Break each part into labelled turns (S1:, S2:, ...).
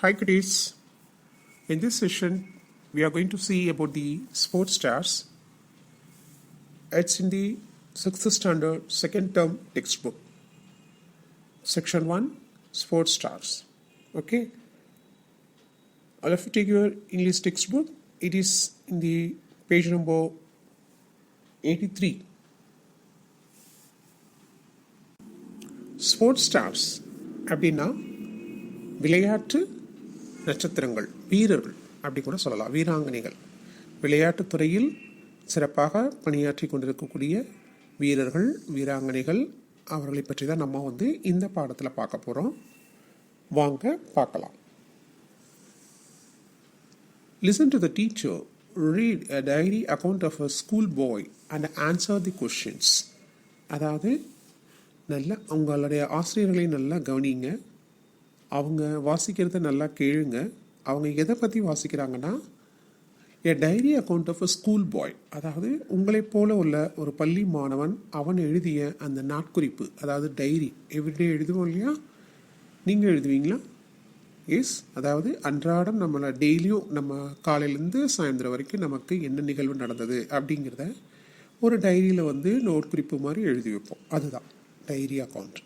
S1: Hi kiddies. In this session, we are going to see about the sports stars. It's in the 6th standard second term textbook. Section 1, sports stars. Okay. All of you take your English textbook. It is in the page number 83. Sports stars அப்படின்னா விளையாட்டு நட்சத்திரங்கள், வீரர்கள் அப்படி கூட சொல்லலாம், வீராங்கனைகள். விளையாட்டுத் துறையில் சிறப்பாக பணியாற்றி கொண்டிருக்கக்கூடிய வீரர்கள், வீராங்கனைகள், அவர்களை பற்றி தான் நம்ம இந்த பாடத்தில் பார்க்க போகிறோம். வாங்க பார்க்கலாம். Listen to the teacher read a diary account of a school boy and answer the questions. அதாவது நல்லா அவங்களுடைய ஆசிரியர்களை நல்லா கவனிங்க, அவங்க வாசிக்கிறத நல்லா கேளுங்க. அவங்க எதை பற்றி வாசிக்கிறாங்கன்னா, a diary account of a school boy, அதாவது உங்களைப் போல உள்ள ஒரு பள்ளி மாணவன் அவன் எழுதிய அந்த நாட்குறிப்பு, அதாவது டைரி. எவ்ரிடே எழுதுவோம் இல்லையா? நீங்கள் எழுதுவீங்களா? எஸ். அதாவது அன்றாடம் நம்மளை டெய்லியும் நம்ம காலையிலேருந்து சாயந்தரம் வரைக்கும் நமக்கு என்ன நிகழ்வு நடந்தது அப்படிங்கிறத ஒரு டைரியில் நோட் குறிப்பு மாதிரி எழுதி வைப்போம். அதுதான் டைரி அக்கௌண்ட்.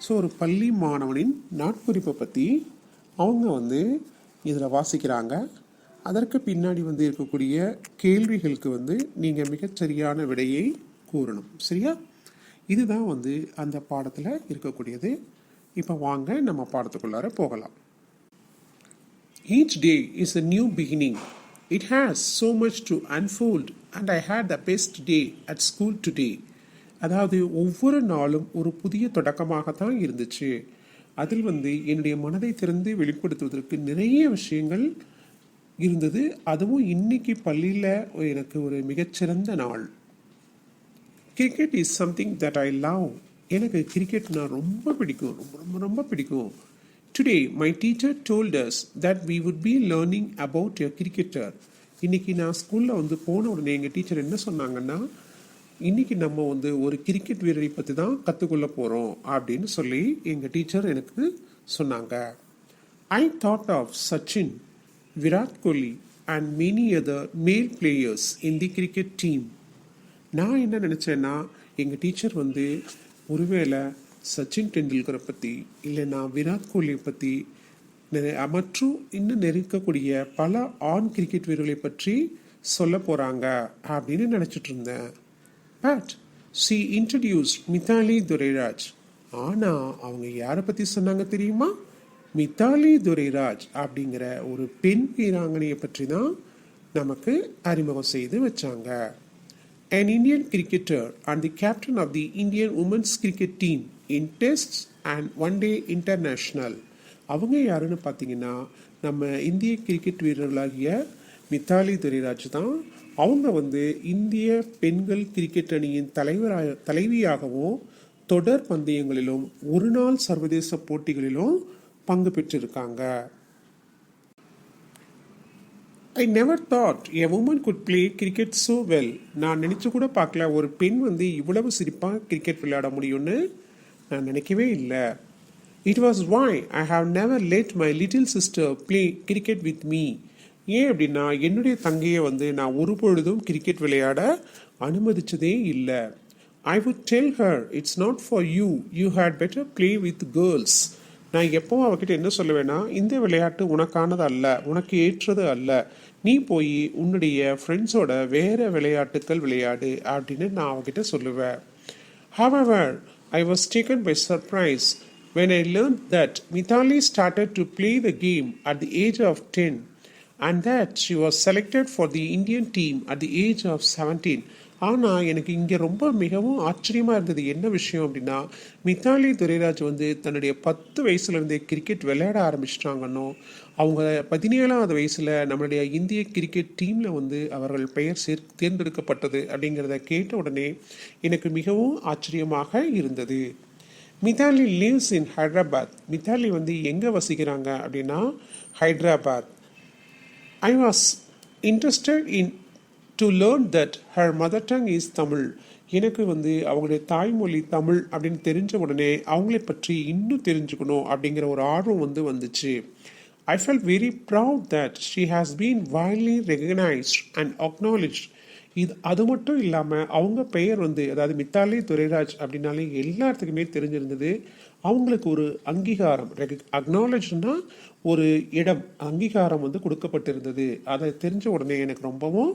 S1: ஸோ ஒரு பள்ளி மாணவனின் நாட்குறிப்பை பற்றி அவங்க இதில் வாசிக்கிறாங்க. அதற்கு பின்னாடி இருக்கக்கூடிய கேள்விகளுக்கு நீங்கள் மிகச்சரியான விடையை கூறணும். சரியா? இதுதான் அந்த பாடத்தில் இருக்கக்கூடியது. இப்போ வாங்க நம்ம பாடத்துக்குள்ளார போகலாம். Each day is a new beginning. It has so much to unfold and I had the best day at school today. அதாவது ஒவ்வொரு நாளும் ஒரு புதிய தொடக்கமாகத்தான் இருந்துச்சு. அதில் என்னுடைய மனதை திறந்து வெளிப்படுத்துவதற்கு நிறைய விஷயங்கள் இருந்தது. அதுவும் இன்னைக்கு பள்ளியில் எனக்கு ஒரு மிகச்சிறந்த நாள். Cricket is something that I love. எனக்கு கிரிக்கெட்னா ரொம்ப பிடிக்கும், ரொம்ப ரொம்ப ரொம்ப பிடிக்கும். Today my teacher told us that we would be learning about a cricketer. இன்னைக்கு நான் ஸ்கூலில் போன உடனே எங்கள் டீச்சர் என்ன சொன்னாங்கன்னா, இன்னைக்கு நம்ம ஒரு கிரிக்கெட் வீரரை பற்றி தான் கற்றுக்கொள்ள போகிறோம் அப்படின்னு சொல்லி எங்கள் டீச்சர் எனக்கு சொன்னாங்க. I thought of Sachin, Virat Kohli and many other male players in the cricket team. நான் என்ன நினச்சேன்னா, எங்கள் டீச்சர் ஒருவேளை சச்சின் டெண்டுல்கரை பற்றி, இல்லைன்னா விராட் கோலியை பற்றி, மற்றும் இன்னும் நெருக்கக்கூடிய பல ஆண் கிரிக்கெட் வீரர்களை பற்றி சொல்ல போகிறாங்க அப்படின்னு நினச்சிட்டு இருந்தேன். But she introduced Mithali Durairaj. ஆனால் அவங்க யாரை பற்றி சொன்னாங்க தெரியுமா? மித்தாலி துரைராஜ் அப்படிங்கிற ஒரு பெண் வீராங்கனையை பற்றி தான் நமக்கு அறிமுகம் செய்து வச்சாங்க. An Indian cricketer and the captain of the Indian women's cricket team in tests and one-day international. அவங்க யாருன்னு பார்த்தீங்கன்னா, நம்ம இந்திய கிரிக்கெட் வீரர்களாகிய மித்தாலி துரைராஜ் தான். அவங்க இந்திய பெண்கள் கிரிக்கெட் அணியின் தலைவியாகவும் தொடர் பந்தயங்களிலும் ஒரு நாள் சர்வதேச போட்டிகளிலும் பங்கு பெற்றிருக்காங்க. I never thought a woman could play cricket so well. நான் நினைச்சு கூட பார்க்கல ஒரு பெண் இவ்வளவு சிறப்பாக கிரிக்கெட் விளையாட முடியும்னு நான் நினைக்கவே இல்லை. It was why I have never let my little sister play cricket with me. ஏன் அப்படின்னா, என்னுடைய தங்கையை நான் ஒரு பொழுதும் கிரிக்கெட் விளையாட அனுமதிச்சதே இல்லை. I would tell her, it's not for you, you had better play with girls. நான் எப்பவும் அவகிட்ட என்ன சொல்லுவேன்னா, இந்த விளையாட்டு உனக்கானது அல்ல, உனக்கு ஏற்றது அல்ல, நீ போய் உன்னுடைய ஃப்ரெண்ட்ஸோட வேற விளையாட்டுக்கள் விளையாடு அப்படின்னு நான் அவகிட்ட சொல்லுவேன். However, I was taken by surprise when I learned that Mithali started to play the game at the age of 10. And that she was selected for the Indian team at the age of 17. ஆனால் எனக்கு இங்கே ரொம்ப மிகவும் ஆச்சரியமாக இருந்தது என்ன விஷயம் அப்படின்னா, மித்தாலி துரைராஜ் தன்னுடைய 10 வயசுலேருந்தே கிரிக்கெட் விளையாட ஆரம்பிச்சிட்டாங்கன்னோ, அவங்க 17ஆவது வயசில் நம்மளுடைய இந்திய கிரிக்கெட் டீமில் அவர்கள் பெயர் தேர்ந்தெடுக்கப்பட்டது அப்படிங்கிறத கேட்ட உடனே எனக்கு மிகவும் ஆச்சரியமாக இருந்தது. Mithali lives in Hyderabad. மித்தாலி எங்கே வசிக்கிறாங்க அப்படின்னா Hyderabad. I was interested in to learn that her mother tongue is Tamil. எனக்கு அவங்களுடைய தாய்மொழி தமிழ் அப்படின்னு தெரிஞ்ச உடனே அவங்களை பற்றி இன்னும் தெரிஞ்சுக்கணும் அப்படிங்கிற ஒரு ஆர்வம் வந்துச்சு. I felt very proud that she has been widely recognized and acknowledged. இது அது மட்டும் இல்லாமல் அவங்க பெயர் வந்து அதாவது மித்தாலி துரைராஜ் அப்படின்னாலே எல்லாத்துக்குமே தெரிஞ்சிருந்தது. அவங்களுக்கு ஒரு அங்கீகாரம் அக்னாலேஜ்னா ஒரு இடம் அங்கீகாரம் வந்து கொடுக்கப்பட்டிருந்தது. அதை தெரிஞ்ச உடனே எனக்கு ரொம்பவும்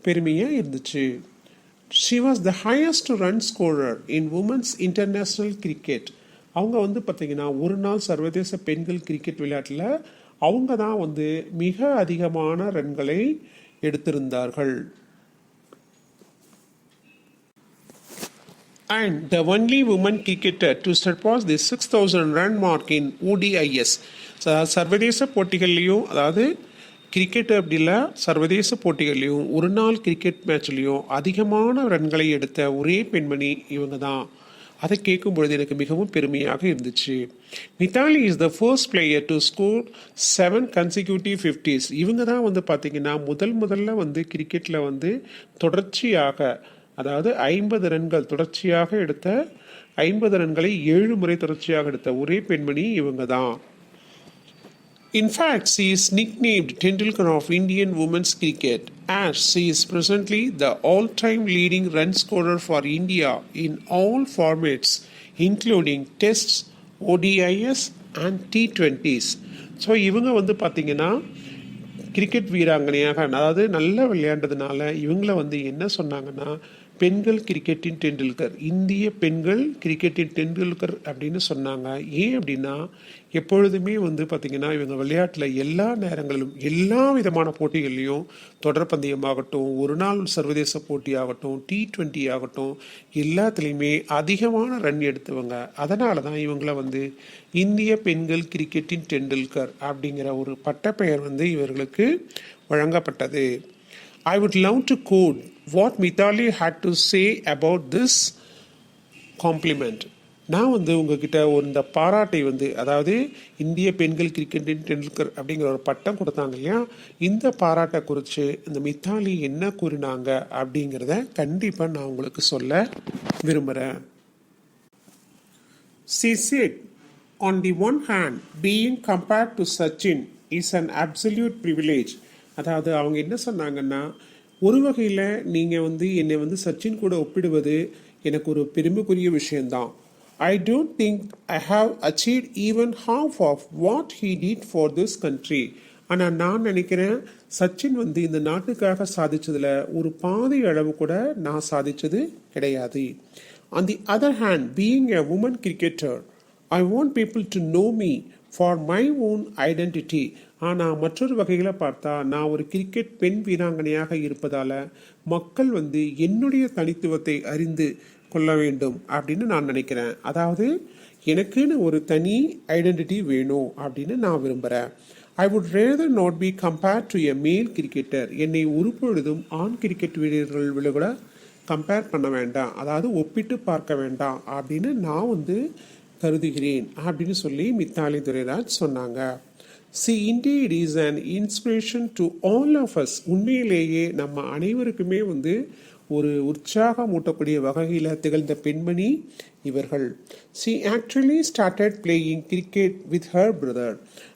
S1: பெருமையாக இருந்துச்சு. She was the highest run scorer in women's international cricket. அவங்க வந்து பார்த்தீங்கன்னா ஒரு நாள் சர்வதேச பெண்கள் கிரிக்கெட் விளையாட்டில் அவங்க தான் வந்து மிக அதிகமான ரன்களை எடுத்திருந்தார்கள். And the only woman cricketer to surpass the 6,000 run mark in ODIS. சர்வதேச போட்டிகள்லையும் அதாவது கிரிக்கெட் அப்படி இல்லை சர்வதேச போட்டிகள்லையும் ஒரு நாள் கிரிக்கெட் மேட்ச்லேயும் அதிகமான ரன்களை எடுத்த ஒரே பெண்மணி இவங்க தான். அதை கேட்கும் பொழுது எனக்கு மிகவும் பெருமையாக இருந்துச்சு. Mithali is the first player to score 7 consecutive 50s. இவங்க தான் வந்து பார்த்தீங்கன்னா முதல்ல வந்து கிரிக்கெட்டில் வந்து தொடர்ச்சியாக அதாவது 50 ரன்கள் தொடர்ச்சியாக எடுத்த 50 ரன்களை 7 முறை தொடர்ச்சியாக எடுத்த ஒரே பெண்மணி இவங்க தான். In fact, she is nicknamed Tendulkar of Indian women's cricket as she is presently the all-time leading run scorer for India in all formats including tests, ODIs and T20s. So இவங்க வந்து பார்த்தீங்கன்னா கிரிக்கெட் வீராங்கனையாக அதாவது நல்லா விளையாண்டதுனால இவங்கள வந்து என்ன சொன்னாங்கன்னா பெண்கள் கிரிக்கெட்டின் டெண்டுல்கர், இந்திய பெண்கள் கிரிக்கெட்டின் டெண்டுல்கர் அப்படின்னு சொன்னாங்க. ஏன் அப்படின்னா எப்பொழுதுமே வந்து பார்த்திங்கன்னா இவங்க விளையாட்டில் எல்லா நேரங்களிலும் எல்லா விதமான போட்டிகள்லையும் தொடர்பந்தயமாகட்டும் ஒரு நாள் சர்வதேச போட்டி ஆகட்டும் T20 ஆகட்டும் எல்லாத்துலேயுமே அதிகமான ரன் எடுத்தவங்க. அதனால தான் இவங்கள வந்து இந்திய பெண்கள் கிரிக்கெட்டின் டெண்டுல்கர் அப்படிங்கிற ஒரு பட்டப்பெயர் வந்து இவர்களுக்கு வழங்கப்பட்டது. I would love to quote what Mithali had to say about this compliment. நான் வந்து உங்ககிட்ட இந்த பாராட்டை வந்து அதாவது இந்திய பெண்கள் கிரிக்கெட்டின் டெண்டுல்கர் அப்படிங்கிற ஒரு பட்டம் கொடுத்தாங்க இல்லையா, இந்த பாராட்டை குறித்து இந்த மித்தாலி என்ன கூறினாங்க அப்படிங்கிறத கண்டிப்பாக நான் உங்களுக்கு சொல்ல விரும்புகிறேன். She said, on the one hand, being compared to Sachin is an absolute privilege. அதாவது அவங்க என்ன சொன்னாங்கன்னா ஒரு வகையில் நீங்கள் வந்து என்னை வந்து சச்சின் கூட ஒப்பிடுவது எனக்கு ஒரு பெருமைக்குரிய விஷயந்தான். I don't think I have achieved even half of what he did for this country. ஆனால் நான் நினைக்கிறேன் சச்சின் வந்து இந்த நாட்டுக்காக சாதிச்சதில் ஒரு பாதி அளவு கூட நான் சாதிச்சது கிடையாது. On the other hand, being a woman cricketer, I want people to know me for my own identity. ஆனால் மற்றொரு வகையில் பார்த்தா நான் ஒரு கிரிக்கெட் பெண் வீராங்கனையாக இருப்பதால் மக்கள் வந்து என்னுடைய தனித்துவத்தை அறிந்து கொள்ள வேண்டும் அப்படின்னு நான் நினைக்கிறேன். அதாவது எனக்குன்னு ஒரு தனி ஐடென்டிட்டி வேணும் அப்படின்னு நான் விரும்புகிறேன். I would rather not be compared to a male cricketer. என்னை ஒருபொழுதும் ஆண் கிரிக்கெட் வீரர்கள் கூட கம்பேர் பண்ண வேண்டாம், அதாவது ஒப்பிட்டு பார்க்க வேண்டாம் அப்படின்னு நான் வந்து கருதுகிறேன் அப்படின்னு சொல்லி மித்தாலி துரைராஜ் சொன்னாங்க. See, indeed is an inspiration to all of us. உண்மையிலேயே நம்ம அனைவருக்குமே வந்து ஒரு உற்சாகம் ஊட்டக்கூடிய வகையில் திகழ்ந்த பெண்மணி இவர்கள். She actually started playing cricket with her brother.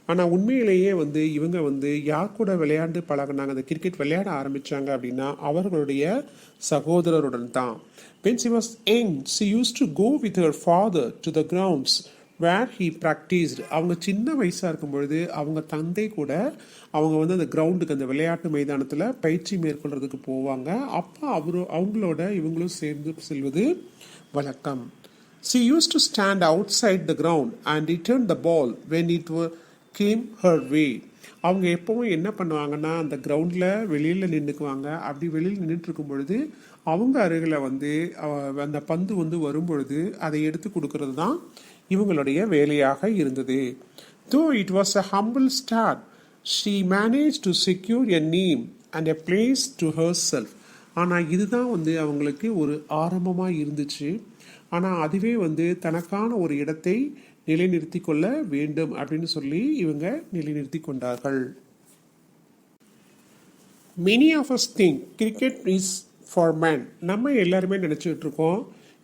S1: ஆனால் உண்மையிலேயே வந்து இவங்க வந்து யார் கூட விளையாண்டு பழகினாங்க, அந்த கிரிக்கெட் விளையாட ஆரம்பித்தாங்க அப்படின்னா அவர்களுடைய சகோதரருடன் தான். When she was young, she used to go with her father to the grounds where he practiced. அவங்க சின்ன வயசாக இருக்கும் பொழுது அவங்க தந்தை கூட அவங்க வந்து அந்த கிரவுண்டுக்கு அந்த விளையாட்டு மைதானத்தில் பயிற்சி மேற்கொள்றதுக்கு போவாங்க. அப்போ அவங்களோட இவங்களும் சேர்ந்து செல்வது வழக்கம். She used to stand outside the ground and return the ball when it came her way. அவங்க எப்பவும் என்ன பண்ணுவாங்கன்னா அந்த கிரவுண்டில் வெளியில் நின்றுக்குவாங்க. அப்படி வெளியில் நின்றுட்டு இருக்கும் பொழுது அவங்க அருகில் வந்து அந்த பந்து வந்து வரும் பொழுது அதை எடுத்து கொடுக்கறது தான் இவங்களுடைய வேலையாக இருந்தது. Though it was a humble start, she managed to secure a name and a place to herself. ஆனால் இதுதான் வந்து அவங்களுக்கு ஒரு ஆரம்பமாக இருந்துச்சு. ஆனால் அதுவே வந்து தனக்கான ஒரு இடத்தை நிலைநிறுத்தி கொள்ள வேண்டும் அப்படின்னு சொல்லி இவங்க நிலைநிறுத்தி கொண்டார்கள். Many of us think cricket is for men. நம்ம எல்லாருமே நினச்சிட்டு இருக்கோம்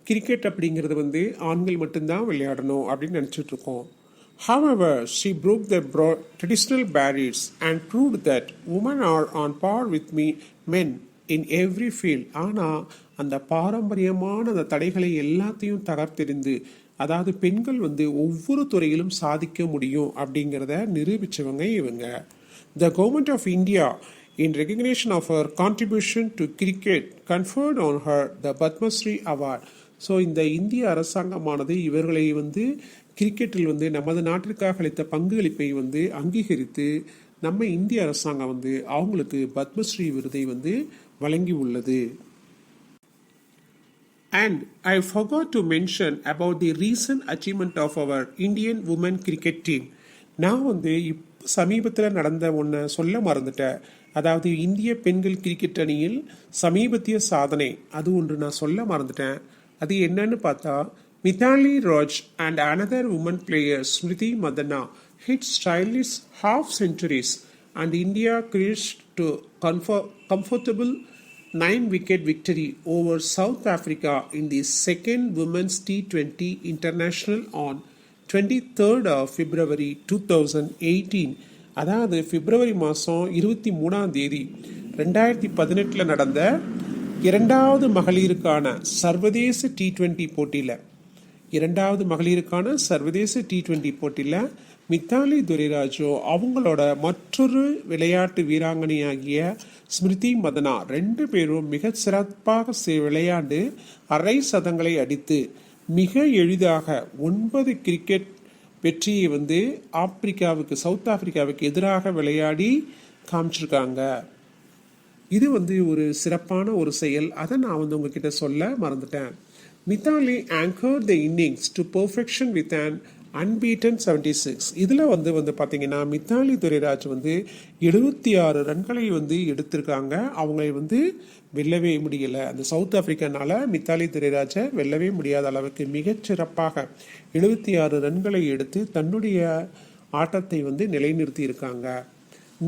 S1: கிரிக்கெட் அப்படிங்கிறது வந்து ஆண்கள் மட்டும்தான் விளையாடணும் அப்படின்னு நினச்சிட்டு இருக்கோம். However, she broke the traditional barriers and proved that women are on par with men in every field. ஆனால் அந்த பாரம்பரியமான அந்த தடைகளை எல்லாத்தையும் தகர்த்தெறிந்து, அதாவது பெண்கள் வந்து ஒவ்வொரு துறையிலும் சாதிக்க முடியும் அப்படிங்கிறத நிரூபித்தவங்க இவங்க. The government of India, in recognition of her contribution to cricket, conferred on her the Padma Shri Award. So இந்த இந்திய அரசாங்கமானது இவர்களை வந்து கிரிக்கெட்டில் வந்து நமது நாட்டிற்காக அளித்த பங்களிப்பை வந்து அங்கீகரித்து நம்ம இந்திய அரசாங்கம் வந்து அவங்களுக்கு பத்மஸ்ரீ விருதை வந்து வழங்கி உள்ளது. And I forgot to mention about the recent achievement of our Indian women cricket team. நான் வந்து சமீபத்தில் நடந்த ஒன்றை சொல்ல மறந்துட்டேன். அதாவது இந்திய பெண்கள் கிரிக்கெட் அணியில் சமீபத்திய சாதனை அது ஒன்று நான் சொல்ல மறந்துட்டேன். அது என்னன்னு பார்த்தா, Mithali Raj and another woman player Smriti Madana hit stylish half centuries and India cruised to comfortable 9-wicket victory over South Africa in the second Women's T20 International on 23rd of February 2018. அதாவது பிப்ரவரி மாதம் 23 2018 நடந்த இரண்டாவது மகளிருக்கான சர்வதேச T20 போட்டியில் மித்தாலி துரைராஜோ அவங்களோட மற்றொரு விளையாட்டு வீராங்கனையாகிய ஸ்மிருதி மதனா 2 பேரும் மிக சிறப்பாக விளையாண்டு அரை சதங்களை அடித்து மிக எளிதாக 9 கிரிக்கெட் வெற்றியை வந்து சவுத் ஆப்பிரிக்காவுக்கு எதிராக விளையாடி காமிச்சிருக்காங்க. இது வந்து ஒரு சிறப்பான ஒரு செயல். அதை நான் வந்து உங்ககிட்ட சொல்ல மறந்துட்டேன். Mithali anchored the innings to perfection with an unbeaten 76. இதில் வந்து பார்த்தீங்கன்னா மித்தாலி துரைராஜ் வந்து 76 ரன்களை வந்து எடுத்திருக்காங்க. அவங்களை வந்து வெல்லவே முடியலை. அந்த சவுத் ஆப்பிரிக்கானால மித்தாலி துரைராஜை வெல்லவே முடியாத அளவுக்கு மிகச்சிறப்பாக 76 ரன்களை எடுத்து தன்னுடைய ஆட்டத்தை வந்து நிலைநிறுத்தி இருக்காங்க.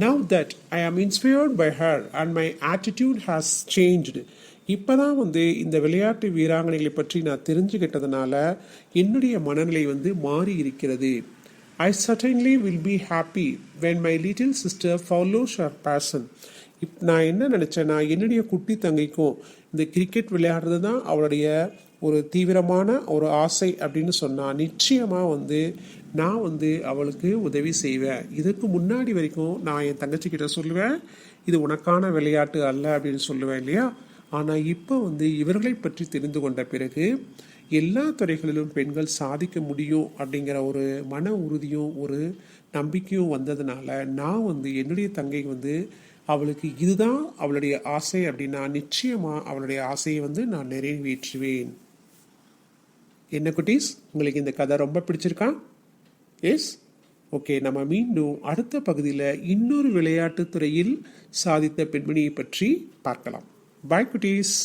S1: Now that I am inspired by her and my attitude has changed. இப்போதான் வந்து இந்த விளையாட்டு வீராங்கனைகளை பற்றி நான் தெரிஞ்சுக்கிட்டதுனால என்னுடைய மனநிலை வந்து மாறி இருக்கிறது. I certainly will be happy when my little sister follows her passion. நான் என்ன நினச்சேன்னா, என்னுடைய குட்டி தங்கைக்கும் இந்த கிரிக்கெட் விளையாடுறது தான் அவளுடைய ஒரு தீவிரமான ஒரு ஆசை அப்படின்னு சொன்னால் நிச்சயமாக வந்து நான் வந்து அவளுக்கு உதவி செய்வேன். இதுக்கு முன்னாடி வரைக்கும் நான் என் தங்கச்சிக்கிட்ட சொல்லுவேன், இது உனக்கான விளையாட்டு அல்ல அப்படின்னு சொல்லுவேன் இல்லையா. ஆனால் இப்போ வந்து இவர்களை பற்றி தெரிந்து கொண்ட பிறகு எல்லா துறைகளிலும் பெண்கள் சாதிக்க முடியும் அப்படிங்கிற ஒரு மன உறுதியும் ஒரு நம்பிக்கையும் வந்ததுனால நான் வந்து என்னுடைய தங்கை வந்து அவளுக்கு இதுதான் அவளுடைய ஆசை அப்படின்னா நிச்சயமாக அவளுடைய ஆசையை வந்து நான் நிறைவேற்றுவேன். என்ன குட்டீஸ், உங்களுக்கு இந்த கதை ரொம்ப பிடிச்சிருக்கா? Yes, okay. நம்ம மீண்டும் அடுத்த பகுதியில் இன்னொரு விளையாட்டு துறையில் சாதித்த பெண்மணியை பற்றி பார்க்கலாம். பாய் குட்டீஸ்.